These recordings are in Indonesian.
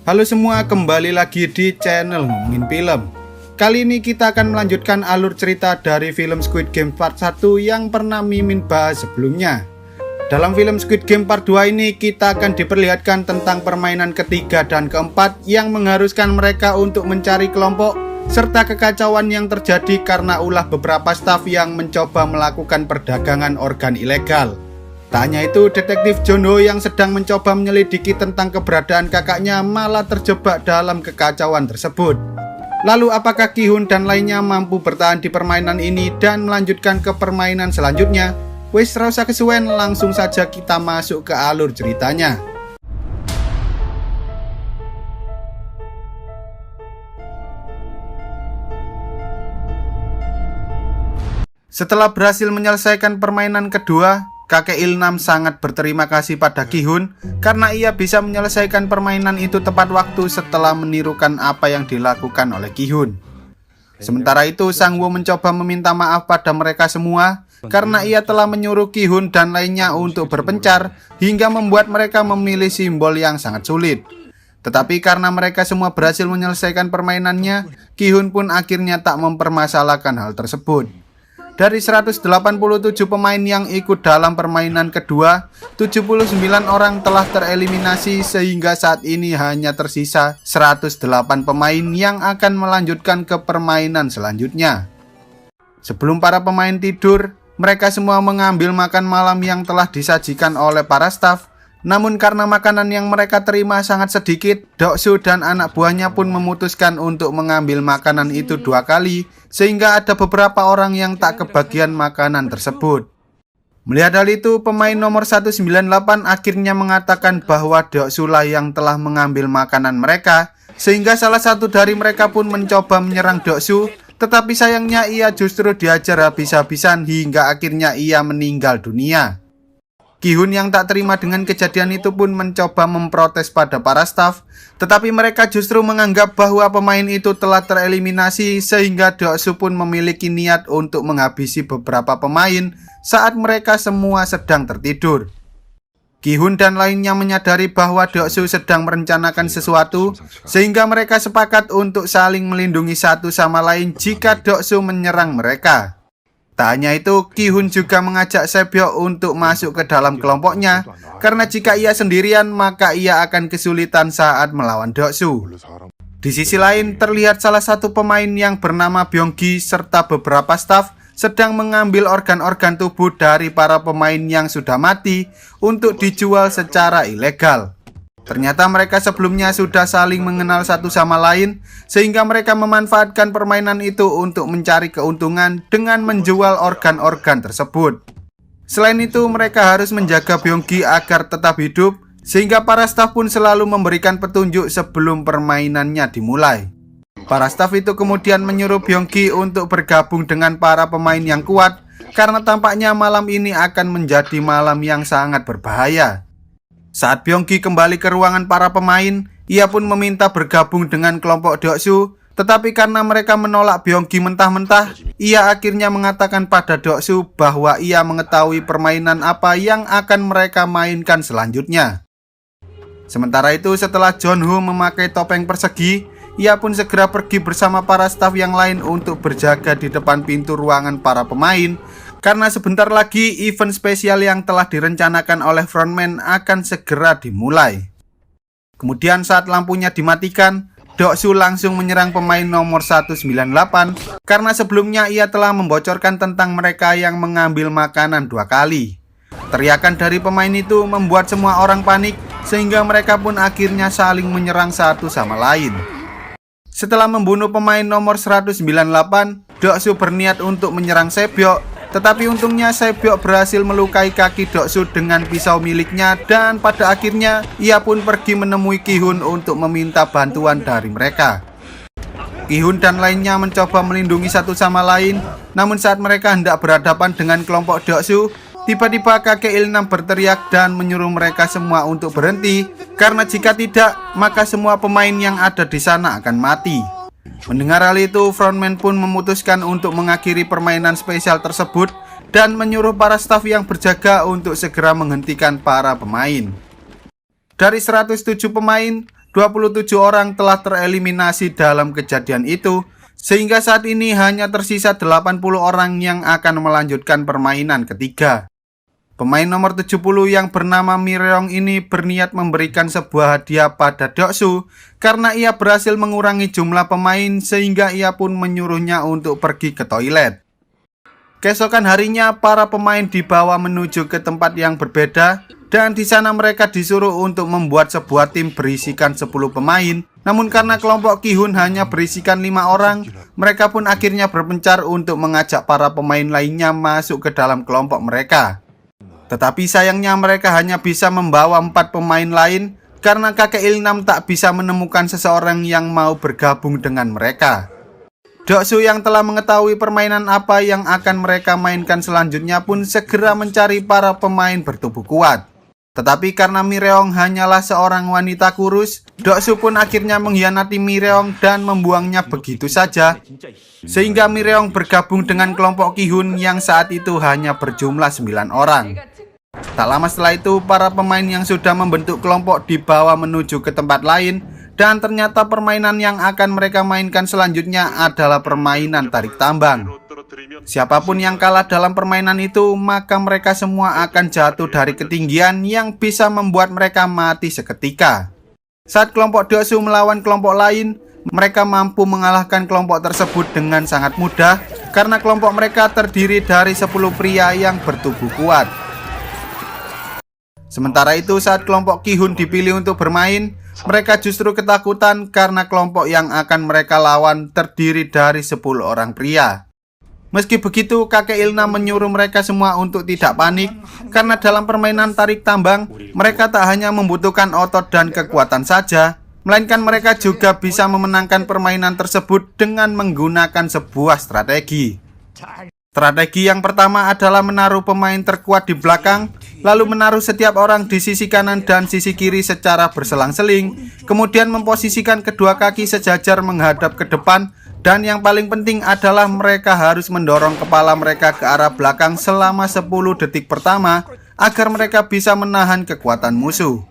Halo semua, kembali lagi di channel Ngomongin Film. Kali ini kita akan melanjutkan alur cerita dari film Squid Game Part 1 yang pernah Mimin bahas sebelumnya. Dalam film Squid Game Part 2 ini kita akan diperlihatkan tentang permainan ketiga dan keempat yang mengharuskan mereka untuk mencari kelompok serta kekacauan yang terjadi karena ulah beberapa staf yang mencoba melakukan perdagangan organ ilegal. Tak hanya itu, detektif John Ho yang sedang mencoba menyelidiki tentang keberadaan kakaknya malah terjebak dalam kekacauan tersebut. Lalu apakah Ki-hun dan lainnya mampu bertahan di permainan ini dan melanjutkan ke permainan selanjutnya? Wes rasa kesuwen, langsung saja kita masuk ke alur ceritanya. Setelah berhasil menyelesaikan permainan kedua, kakek Ilnam sangat berterima kasih pada Ki-hun karena ia bisa menyelesaikan permainan itu tepat waktu setelah menirukan apa yang dilakukan oleh Ki-hun. Sementara itu, Sang Woo mencoba meminta maaf pada mereka semua karena ia telah menyuruh Ki-hun dan lainnya untuk berpencar hingga membuat mereka memilih simbol yang sangat sulit. Tetapi karena mereka semua berhasil menyelesaikan permainannya, Ki-hun pun akhirnya tak mempermasalahkan hal tersebut. Dari 187 pemain yang ikut dalam permainan kedua, 79 orang telah tereliminasi sehingga saat ini hanya tersisa 108 pemain yang akan melanjutkan ke permainan selanjutnya. Sebelum para pemain tidur, mereka semua mengambil makan malam yang telah disajikan oleh para staf. Namun karena makanan yang mereka terima sangat sedikit, Deok-su dan anak buahnya pun memutuskan untuk mengambil makanan itu 2 kali, sehingga ada beberapa orang yang tak kebagian makanan tersebut. Melihat hal itu, pemain nomor 198 akhirnya mengatakan bahwa Deok-su lah yang telah mengambil makanan mereka, sehingga salah satu dari mereka pun mencoba menyerang Deok-su, tetapi sayangnya ia justru diajar habis-habisan hingga akhirnya ia meninggal dunia. Ki-hun yang tak terima dengan kejadian itu pun mencoba memprotes pada para staf, tetapi mereka justru menganggap bahwa pemain itu telah tereliminasi sehingga Deok-su pun memiliki niat untuk menghabisi beberapa pemain saat mereka semua sedang tertidur. Ki-hun dan lainnya menyadari bahwa Deok-su sedang merencanakan sesuatu sehingga mereka sepakat untuk saling melindungi satu sama lain jika Deok-su menyerang mereka. Tak hanya itu, Ki-hun juga mengajak Sae-byeok untuk masuk ke dalam kelompoknya karena jika ia sendirian maka ia akan kesulitan saat melawan Deok-su. Di sisi lain, terlihat salah satu pemain yang bernama Byung-gi serta beberapa staf sedang mengambil organ-organ tubuh dari para pemain yang sudah mati untuk dijual secara ilegal. Ternyata mereka sebelumnya sudah saling mengenal satu sama lain, sehingga mereka memanfaatkan permainan itu untuk mencari keuntungan dengan menjual organ-organ tersebut. Selain itu, mereka harus menjaga Byung-gi agar tetap hidup, sehingga para staf pun selalu memberikan petunjuk sebelum permainannya dimulai. Para staf itu kemudian menyuruh Byung-gi untuk bergabung dengan para pemain yang kuat, karena tampaknya malam ini akan menjadi malam yang sangat berbahaya. Saat Byung-gi kembali ke ruangan para pemain, ia pun meminta bergabung dengan kelompok Deok-su, tetapi karena mereka menolak Byung-gi mentah-mentah, ia akhirnya mengatakan pada Deok-su bahwa ia mengetahui permainan apa yang akan mereka mainkan selanjutnya. Sementara itu, setelah John Ho memakai topeng persegi, ia pun segera pergi bersama para staf yang lain untuk berjaga di depan pintu ruangan para pemain, karena sebentar lagi event spesial yang telah direncanakan oleh frontman akan segera dimulai. Kemudian saat lampunya dimatikan, Deok-su langsung menyerang pemain nomor 198 karena sebelumnya ia telah membocorkan tentang mereka yang mengambil makanan 2 kali. Teriakan dari pemain itu membuat semua orang panik sehingga mereka pun akhirnya saling menyerang satu sama lain. Setelah membunuh pemain nomor 198, Deok-su berniat untuk menyerang Sae-byeok. Tetapi untungnya Sae-byeok berhasil melukai kaki Deok-su dengan pisau miliknya dan pada akhirnya ia pun pergi menemui Ki-hun untuk meminta bantuan dari mereka. Ki-hun dan lainnya mencoba melindungi satu sama lain, namun saat mereka hendak berhadapan dengan kelompok Deok-su, tiba-tiba kakek Ilnam berteriak dan menyuruh mereka semua untuk berhenti karena jika tidak maka semua pemain yang ada di sana akan mati. Mendengar hal itu, frontman pun memutuskan untuk mengakhiri permainan spesial tersebut dan menyuruh para staf yang berjaga untuk segera menghentikan para pemain. Dari 107 pemain, 27 orang telah tereliminasi dalam kejadian itu, sehingga saat ini hanya tersisa 80 orang yang akan melanjutkan permainan ketiga. Pemain nomor 70 yang bernama Mireong ini berniat memberikan sebuah hadiah pada Deoksu karena ia berhasil mengurangi jumlah pemain sehingga ia pun menyuruhnya untuk pergi ke toilet. Keesokan harinya para pemain dibawa menuju ke tempat yang berbeda dan di sana mereka disuruh untuk membuat sebuah tim berisikan 10 pemain. Namun karena kelompok Ki-hun hanya berisikan 5 orang, mereka pun akhirnya berpencar untuk mengajak para pemain lainnya masuk ke dalam kelompok mereka. Tetapi sayangnya mereka hanya bisa membawa 4 pemain lain karena kakek Ilnam tak bisa menemukan seseorang yang mau bergabung dengan mereka. Deoksu yang telah mengetahui permainan apa yang akan mereka mainkan selanjutnya pun segera mencari para pemain bertubuh kuat. Tetapi karena Mireong hanyalah seorang wanita kurus, Deoksu pun akhirnya mengkhianati Mireong dan membuangnya begitu saja. Sehingga Mireong bergabung dengan kelompok Ki-hun yang saat itu hanya berjumlah 9 orang. Tak lama setelah itu, para pemain yang sudah membentuk kelompok dibawa menuju ke tempat lain, dan ternyata permainan yang akan mereka mainkan selanjutnya adalah permainan tarik tambang. Siapapun yang kalah dalam permainan itu, maka mereka semua akan jatuh dari ketinggian yang bisa membuat mereka mati seketika. Saat kelompok Deoksu melawan kelompok lain, mereka mampu mengalahkan kelompok tersebut dengan sangat mudah karena kelompok mereka terdiri dari 10 pria yang bertubuh kuat. Sementara itu saat kelompok Ki-hun dipilih untuk bermain, mereka justru ketakutan karena kelompok yang akan mereka lawan terdiri dari 10 orang pria. Meski begitu, kakek Ilnam menyuruh mereka semua untuk tidak panik karena dalam permainan tarik tambang, mereka tak hanya membutuhkan otot dan kekuatan saja, melainkan mereka juga bisa memenangkan permainan tersebut dengan menggunakan sebuah strategi. Strategi yang pertama adalah menaruh pemain terkuat di belakang, lalu menaruh setiap orang di sisi kanan dan sisi kiri secara berselang-seling, kemudian memposisikan kedua kaki sejajar menghadap ke depan, dan yang paling penting adalah mereka harus mendorong kepala mereka ke arah belakang selama 10 detik pertama agar mereka bisa menahan kekuatan musuh.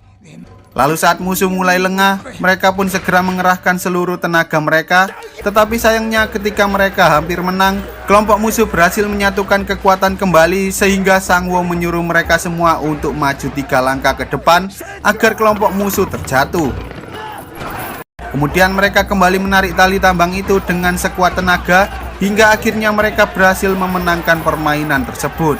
Lalu saat musuh mulai lengah, mereka pun segera mengerahkan seluruh tenaga mereka. Tetapi sayangnya ketika mereka hampir menang, kelompok musuh berhasil menyatukan kekuatan kembali sehingga Sangwo menyuruh mereka semua untuk maju 3 langkah ke depan agar kelompok musuh terjatuh. Kemudian mereka kembali menarik tali tambang itu dengan sekuat tenaga hingga akhirnya mereka berhasil memenangkan permainan tersebut.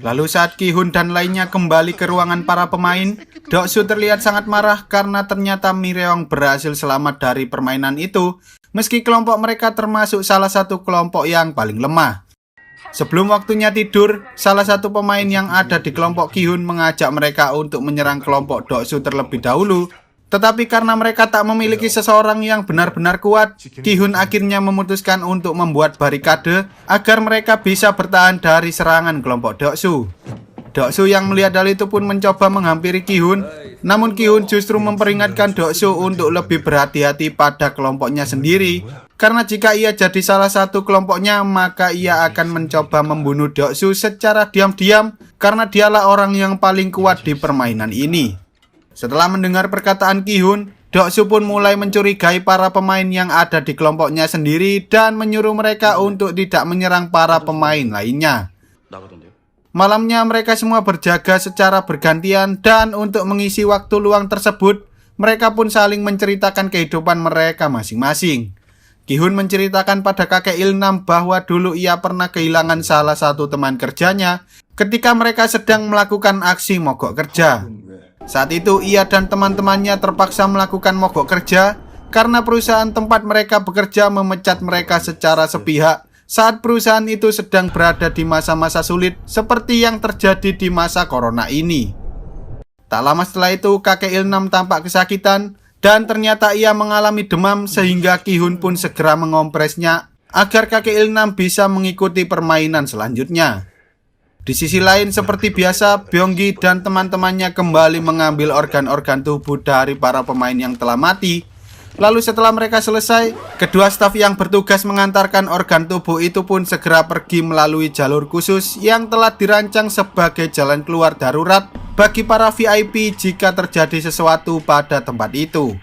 Lalu saat Ki-hun dan lainnya kembali ke ruangan para pemain, Deoksu terlihat sangat marah karena ternyata Mireong berhasil selamat dari permainan itu, meski kelompok mereka termasuk salah satu kelompok yang paling lemah. Sebelum waktunya tidur, salah satu pemain yang ada di kelompok Ki-hun mengajak mereka untuk menyerang kelompok Deoksu terlebih dahulu. Tetapi karena mereka tak memiliki seseorang yang benar-benar kuat, Ki-hun akhirnya memutuskan untuk membuat barikade agar mereka bisa bertahan dari serangan kelompok Deoksu. Deoksu yang melihat hal itu pun mencoba menghampiri Ki-hun, namun Ki-hun justru memperingatkan Deoksu untuk lebih berhati-hati pada kelompoknya sendiri, karena jika ia jadi salah satu kelompoknya, maka ia akan mencoba membunuh Deoksu secara diam-diam karena dialah orang yang paling kuat di permainan ini. Setelah mendengar perkataan Ki-hun, Deoksu pun mulai mencurigai para pemain yang ada di kelompoknya sendiri dan menyuruh mereka untuk tidak menyerang para pemain lainnya. Malamnya mereka semua berjaga secara bergantian dan untuk mengisi waktu luang tersebut, mereka pun saling menceritakan kehidupan mereka masing-masing. Ki-hun menceritakan pada kakek Ilnam bahwa dulu ia pernah kehilangan salah satu teman kerjanya ketika mereka sedang melakukan aksi mogok kerja. Saat itu ia dan teman-temannya terpaksa melakukan mogok kerja karena perusahaan tempat mereka bekerja memecat mereka secara sepihak saat perusahaan itu sedang berada di masa-masa sulit seperti yang terjadi di masa corona ini. Tak lama setelah itu kakek Ilnam tampak kesakitan dan ternyata ia mengalami demam sehingga Ki-hun pun segera mengompresnya agar kakek Ilnam bisa mengikuti permainan selanjutnya. Di sisi lain, seperti biasa, Byonggi dan teman-temannya kembali mengambil organ-organ tubuh dari para pemain yang telah mati. Lalu setelah mereka selesai, kedua staf yang bertugas mengantarkan organ tubuh itu pun segera pergi melalui jalur khusus yang telah dirancang sebagai jalan keluar darurat bagi para VIP jika terjadi sesuatu pada tempat itu.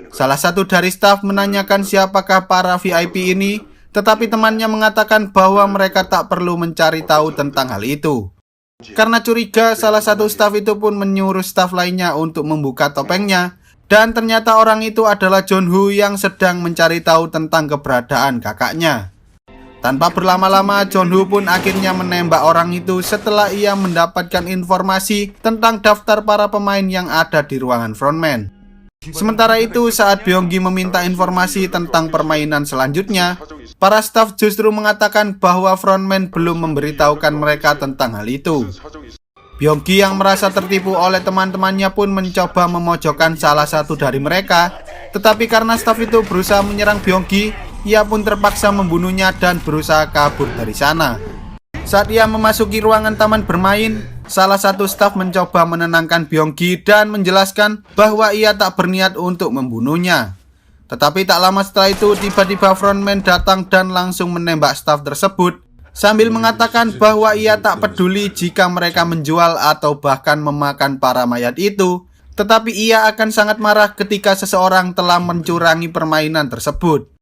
Salah satu dari staf menanyakan siapakah para VIP ini, tetapi temannya mengatakan bahwa mereka tak perlu mencari tahu tentang hal itu. Karena curiga, salah satu staf itu pun menyuruh staf lainnya untuk membuka topengnya, dan ternyata orang itu adalah Jong-Hu yang sedang mencari tahu tentang keberadaan kakaknya. Tanpa berlama-lama, Jong-Hu pun akhirnya menembak orang itu setelah ia mendapatkan informasi tentang daftar para pemain yang ada di ruangan frontman. Sementara itu, saat Byung-gi meminta informasi tentang permainan selanjutnya, para staf justru mengatakan bahwa frontman belum memberitahukan mereka tentang hal itu. Byung-gi yang merasa tertipu oleh teman-temannya pun mencoba memojokkan salah satu dari mereka, tetapi karena staf itu berusaha menyerang Byung-gi, ia pun terpaksa membunuhnya dan berusaha kabur dari sana. Saat ia memasuki ruangan taman bermain, salah satu staf mencoba menenangkan Byung-gi dan menjelaskan bahwa ia tak berniat untuk membunuhnya. Tetapi tak lama setelah itu, tiba-tiba frontman datang dan langsung menembak staf tersebut, sambil mengatakan bahwa ia tak peduli jika mereka menjual atau bahkan memakan para mayat itu, tetapi ia akan sangat marah ketika seseorang telah mencurangi permainan tersebut.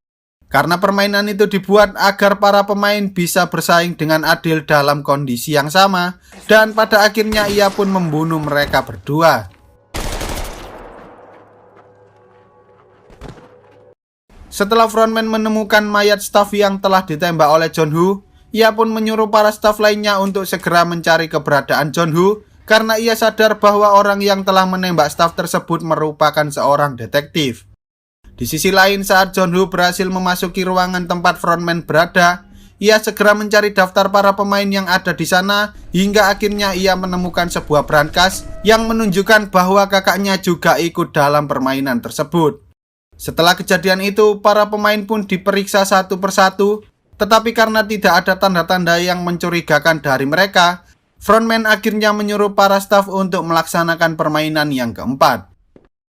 Karena permainan itu dibuat agar para pemain bisa bersaing dengan adil dalam kondisi yang sama, dan pada akhirnya ia pun membunuh mereka berdua. Setelah frontman menemukan mayat staf yang telah ditembak oleh Jong-Hu, ia pun menyuruh para staf lainnya untuk segera mencari keberadaan Jong-Hu, karena ia sadar bahwa orang yang telah menembak staf tersebut merupakan seorang detektif. Di sisi lain, saat Jong-Hu berhasil memasuki ruangan tempat frontman berada, ia segera mencari daftar para pemain yang ada di sana, hingga akhirnya ia menemukan sebuah brankas yang menunjukkan bahwa kakaknya juga ikut dalam permainan tersebut. Setelah kejadian itu, para pemain pun diperiksa satu persatu, tetapi karena tidak ada tanda-tanda yang mencurigakan dari mereka, frontman akhirnya menyuruh para staf untuk melaksanakan permainan yang keempat.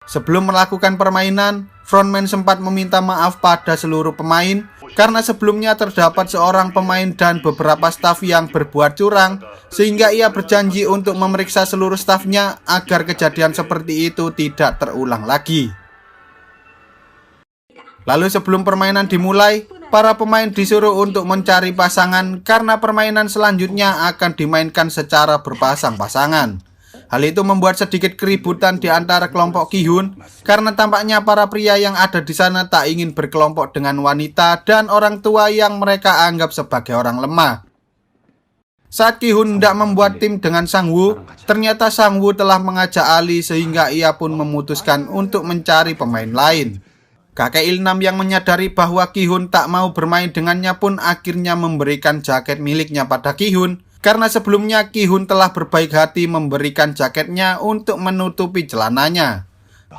Sebelum melakukan permainan, frontman sempat meminta maaf pada seluruh pemain karena sebelumnya terdapat seorang pemain dan beberapa staf yang berbuat curang, sehingga ia berjanji untuk memeriksa seluruh stafnya agar kejadian seperti itu tidak terulang lagi. Lalu sebelum permainan dimulai, para pemain disuruh untuk mencari pasangan karena permainan selanjutnya akan dimainkan secara berpasang-pasangan. Hal itu membuat sedikit keributan di antara kelompok Ki-hun karena tampaknya para pria yang ada di sana tak ingin berkelompok dengan wanita dan orang tua yang mereka anggap sebagai orang lemah. Saat Ki-hun hendak membuat tim dengan Sang-woo, ternyata Sang-woo telah mengajak Ali sehingga ia pun memutuskan untuk mencari pemain lain. Kakek Il-nam yang menyadari bahwa Ki-hun tak mau bermain dengannya pun akhirnya memberikan jaket miliknya pada Ki-hun, karena sebelumnya Ki-hun telah berbaik hati memberikan jaketnya untuk menutupi celananya.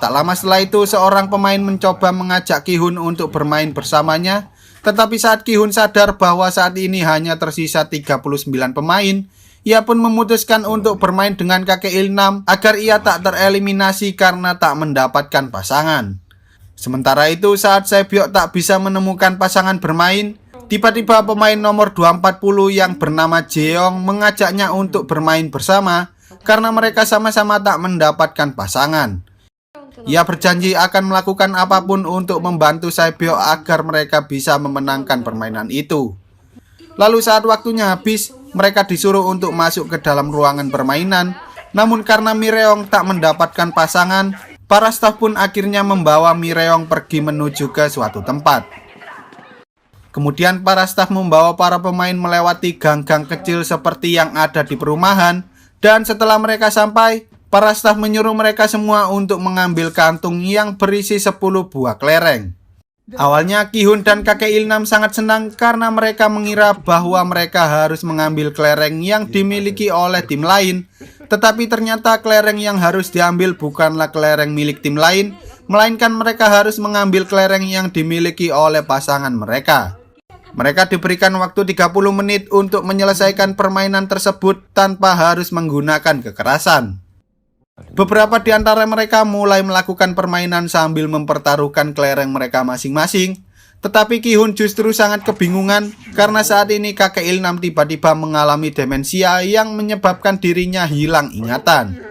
Tak lama setelah itu, seorang pemain mencoba mengajak Ki-hun untuk bermain bersamanya, tetapi saat Ki-hun sadar bahwa saat ini hanya tersisa 39 pemain, ia pun memutuskan untuk bermain dengan kakek Il-nam agar ia tak tereliminasi karena tak mendapatkan pasangan. Sementara itu, saat Sae-byok tak bisa menemukan pasangan bermain, tiba-tiba pemain nomor 240 yang bernama Jeong mengajaknya untuk bermain bersama karena mereka sama-sama tak mendapatkan pasangan. Ia berjanji akan melakukan apapun untuk membantu Sae-byok agar mereka bisa memenangkan permainan itu. Lalu saat waktunya habis, mereka disuruh untuk masuk ke dalam ruangan permainan, namun karena Mireong tak mendapatkan pasangan, para staf pun akhirnya membawa Mireong pergi menuju ke suatu tempat. Kemudian para staf membawa para pemain melewati gang-gang kecil seperti yang ada di perumahan, dan setelah mereka sampai, para staf menyuruh mereka semua untuk mengambil kantung yang berisi 10 buah kelereng. Awalnya Ki-hun dan kakek Il-nam sangat senang karena mereka mengira bahwa mereka harus mengambil kelereng yang dimiliki oleh tim lain, tetapi ternyata kelereng yang harus diambil bukanlah kelereng milik tim lain, melainkan mereka harus mengambil kelereng yang dimiliki oleh pasangan mereka. Mereka diberikan waktu 30 menit untuk menyelesaikan permainan tersebut tanpa harus menggunakan kekerasan. Beberapa di antara mereka mulai melakukan permainan sambil mempertaruhkan kelereng mereka masing-masing, tetapi Ki-hun justru sangat kebingungan karena saat ini kakek Il-nam tiba-tiba mengalami demensia yang menyebabkan dirinya hilang ingatan.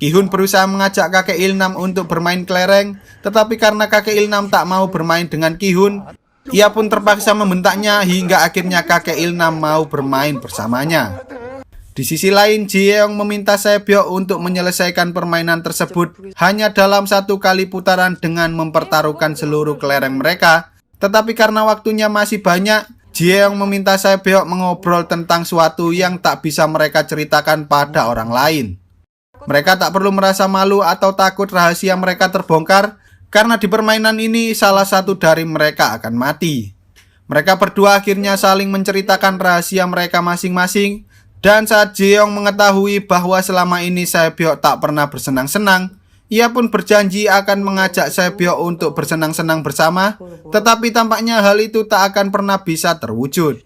Ki-hun berusaha mengajak kakek Il-nam untuk bermain kelereng, tetapi karena kakek Il-nam tak mau bermain dengan Ki-hun, ia pun terpaksa membentaknya hingga akhirnya kakek Il-nam mau bermain bersamanya. Di sisi lain, Ji-yeong meminta Sae-byeok untuk menyelesaikan permainan tersebut hanya dalam 1 kali putaran dengan mempertaruhkan seluruh kelereng mereka. Tetapi karena waktunya masih banyak, Ji-yeong meminta Sae-byeok mengobrol tentang suatu yang tak bisa mereka ceritakan pada orang lain. Mereka tak perlu merasa malu atau takut rahasia mereka terbongkar, karena di permainan ini salah satu dari mereka akan mati. Mereka berdua akhirnya saling menceritakan rahasia mereka masing-masing. Dan saat Ji-yeong mengetahui bahwa selama ini Sae-byeok tak pernah bersenang-senang, ia pun berjanji akan mengajak Sae-byeok untuk bersenang-senang bersama, tetapi tampaknya hal itu tak akan pernah bisa terwujud.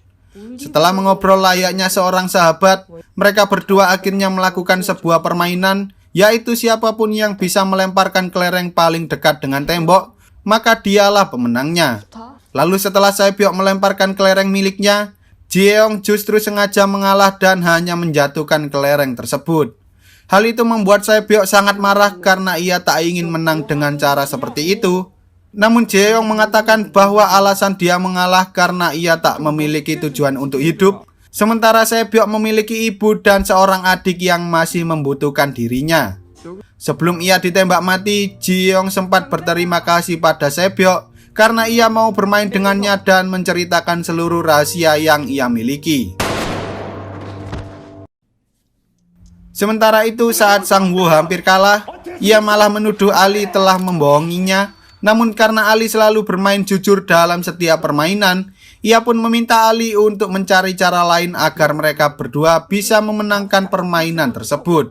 Setelah mengobrol layaknya seorang sahabat, mereka berdua akhirnya melakukan sebuah permainan, yaitu siapapun yang bisa melemparkan kelereng paling dekat dengan tembok, maka dialah pemenangnya. Lalu setelah Sae-byeok melemparkan kelereng miliknya, Ji-yeong justru sengaja mengalah dan hanya menjatuhkan kelereng tersebut. Hal itu membuat Sae-byeok sangat marah karena ia tak ingin menang dengan cara seperti itu. Namun Ji-yeong mengatakan bahwa alasan dia mengalah karena ia tak memiliki tujuan untuk hidup, sementara Sae-byeok memiliki ibu dan seorang adik yang masih membutuhkan dirinya. Sebelum ia ditembak mati, Ji-yeong sempat berterima kasih pada Sae-byeok karena ia mau bermain dengannya dan menceritakan seluruh rahasia yang ia miliki. Sementara itu, saat Sang-woo hampir kalah, ia malah menuduh Ali telah membohonginya. Namun karena Ali selalu bermain jujur dalam setiap permainan, ia pun meminta Ali untuk mencari cara lain agar mereka berdua bisa memenangkan permainan tersebut.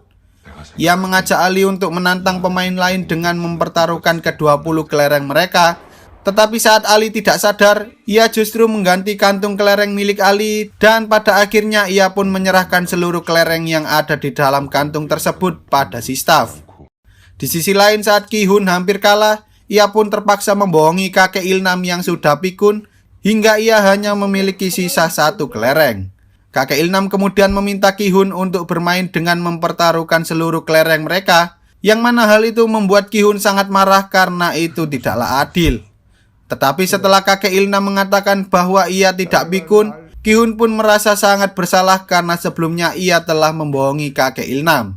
Ia mengajak Ali untuk menantang pemain lain dengan mempertaruhkan ke-20 kelereng mereka. Tetapi saat Ali tidak sadar, ia justru mengganti kantung kelereng milik Ali dan pada akhirnya ia pun menyerahkan seluruh kelereng yang ada di dalam kantung tersebut pada si staf. Di sisi lain, saat Ki-hun hampir kalah, ia pun terpaksa membohongi kakek Il-nam yang sudah pikun hingga ia hanya memiliki sisa 1 kelereng. Kakek Il-nam kemudian meminta Ki-hun untuk bermain dengan mempertaruhkan seluruh kelereng mereka, yang mana hal itu membuat Ki-hun sangat marah karena itu tidaklah adil. Tetapi setelah kakek Il-nam mengatakan bahwa ia tidak pikun, Ki-hun pun merasa sangat bersalah karena sebelumnya ia telah membohongi kakek Il-nam.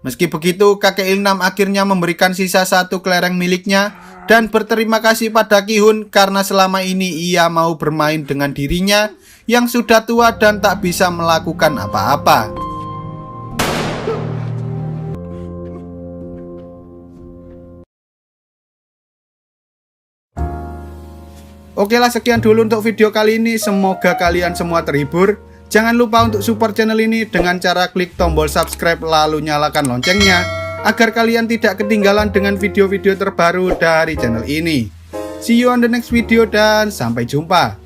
Meski begitu, kakek Il-nam akhirnya memberikan sisa 1 kelereng miliknya dan berterima kasih pada Ki-hun karena selama ini ia mau bermain dengan dirinya yang sudah tua dan tak bisa melakukan apa-apa. Oke lah, sekian dulu untuk video kali ini. Semoga kalian semua terhibur. Jangan lupa untuk support channel ini dengan cara klik tombol subscribe lalu nyalakan loncengnya agar kalian tidak ketinggalan dengan video-video terbaru dari channel ini. See you on the next video dan sampai jumpa.